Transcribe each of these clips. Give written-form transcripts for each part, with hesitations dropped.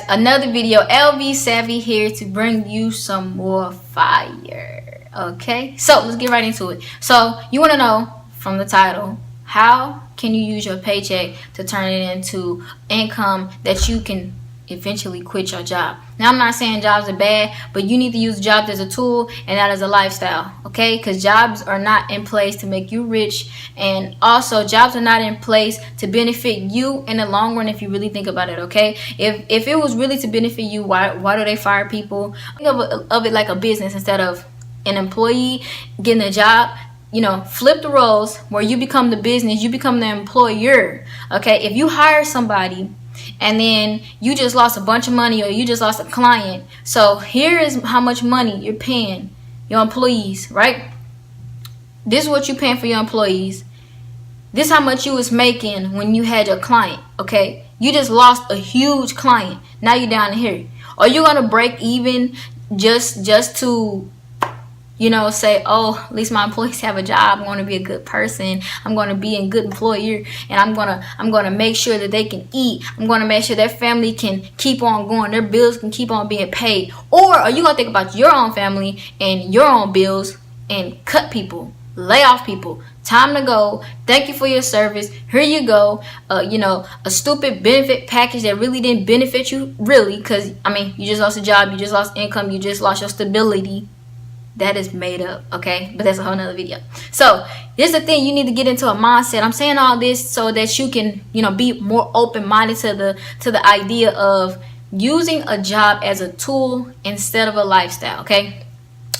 another video. LV Savvy here to bring you some more fire. Okay, so let's get right into it. So you want to know from the title, how can you use your paycheck to turn it into income that you can eventually quit your job? Now, I'm not saying jobs are bad, but you need to use jobs as a tool and not as a lifestyle, okay? Because jobs are not in place to make you rich, and also jobs are not in place to benefit you in the long run if you really think about it, okay? If it was really to benefit you, why do they fire people? Think of it like a business instead of an employee getting a job. You know, flip the roles where you become the business, you become the employer, okay? If you hire somebody and then you just lost a bunch of money or you just lost a client, so here is how much money you're paying your employees, right? This is what you're paying for your employees. This is how much you was making when you had your client, okay? You just lost a huge client. Now you're down here. Are you gonna break even just to, you know, say, oh, at least my employees have a job, I'm going to be a good person, I'm going to be a good employer, and I'm going to make sure that they can eat, I'm going to make sure their family can keep on going, their bills can keep on being paid? Or are you going to think about your own family and your own bills and cut people, lay off people? Time to go. Thank you for your service. Here you go. You know, a stupid benefit package that really didn't benefit you, really, because, I mean, you just lost a job, you just lost income, you just lost your stability. That is made up, okay? But that's a whole nother video. So here's the thing, you need to get into a mindset. I'm saying all this so that you can, you know, be more open-minded to the idea of using a job as a tool instead of a lifestyle, okay?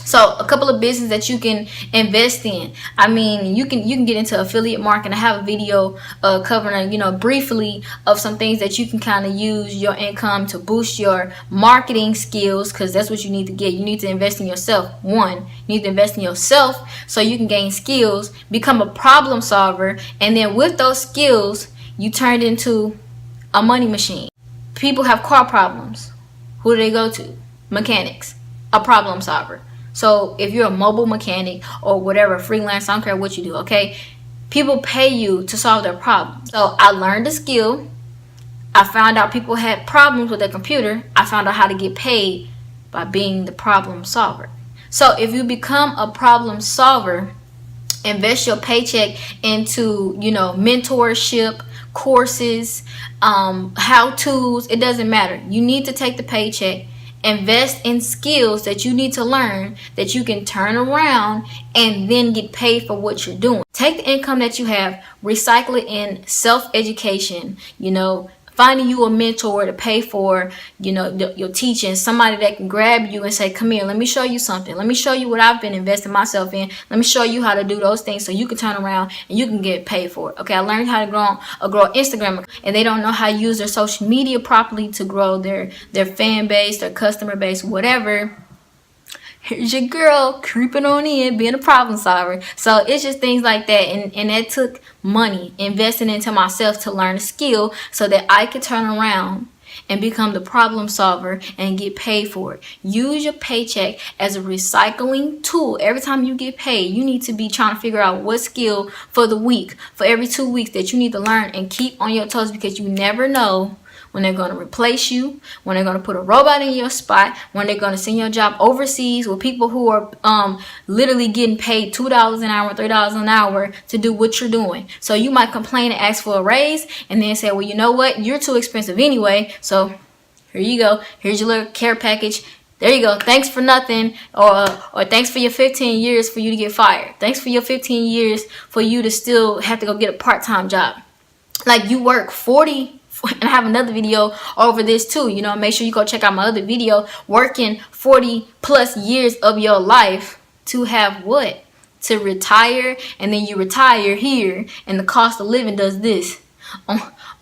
So a couple of businesses that you can invest in. I mean, you can get into affiliate marketing. I have a video covering, you know, briefly of some things that you can kind of use your income to boost your marketing skills, because that's what you need to get. You need to invest in yourself. One, you need to invest in yourself so you can gain skills, become a problem solver, and then with those skills, you turn it into a money machine. People have car problems. Who do they go to? Mechanics. A problem solver. So if you're a mobile mechanic or whatever, freelance, I don't care what you do, okay? People pay you to solve their problems. So I learned a skill. I found out people had problems with their computer. I found out how to get paid by being the problem solver. So if you become a problem solver, invest your paycheck into, you know, mentorship, courses, how-tos. It doesn't matter. You need to take the paycheck, invest in skills that you need to learn that you can turn around and then get paid for what you're doing. Take the income that you have, recycle it in self-education, you know, finding you a mentor to pay for, you know, your teaching, somebody that can grab you and say, come here, let me show you something. Let me show you what I've been investing myself in. Let me show you how to do those things so you can turn around and you can get paid for it. Okay, I learned how to grow Instagram, and they don't know how to use their social media properly to grow their fan base, their customer base, whatever. Here's your girl creeping on in, being a problem solver. So it's just things like that. And that took money, investing into myself to learn a skill so that I could turn around and become the problem solver and get paid for it. Use your paycheck as a recycling tool. Every time you get paid, you need to be trying to figure out what skill for the week, for every 2 weeks that you need to learn, and keep on your toes, because you never know when they're going to replace you, when they're going to put a robot in your spot, when they're going to send your job overseas with people who are literally getting paid $2 an hour, $3 an hour to do what you're doing. So you might complain and ask for a raise and then say, well, you know what? You're too expensive anyway. So here you go. Here's your little care package. There you go. Thanks for nothing. Or thanks for your 15 years for you to get fired. Thanks for your 15 years for you to still have to go get a part-time job. Like, you work 40, and I have another video over this too, you know, make sure you go check out my other video, working 40 plus years of your life to have what? To retire, and then you retire here, and the cost of living does this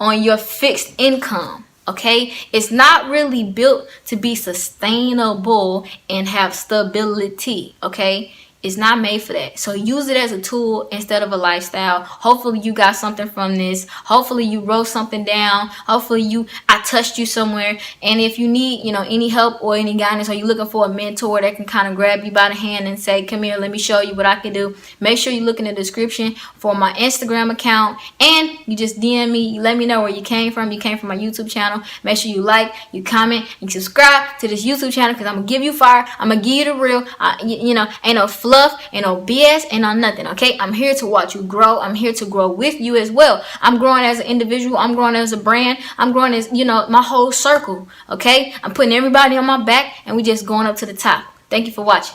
on your fixed income, okay? It's not really built to be sustainable and have stability, okay? It's not made for that. So use it as a tool instead of a lifestyle. Hopefully you got something from this. Hopefully you wrote something down. Hopefully I touched you somewhere. And if you need, any help or any guidance, or you're looking for a mentor that can kind of grab you by the hand and say, come here, let me show you what I can do, make sure you look in the description for my Instagram account, and you just DM me. You let me know where you came from. You came from my YouTube channel. Make sure you like, you comment, and subscribe to this YouTube channel, because I'm gonna give you fire. I'm gonna give you the real. Ain't no fluff, ain't no BS, ain't no nothing. Okay, I'm here to watch you grow. I'm here to grow with you as well. I'm growing as an individual. I'm growing as a brand. I'm growing as my whole circle. Okay, I'm putting everybody on my back, and we just going up to the top. Thank you for watching.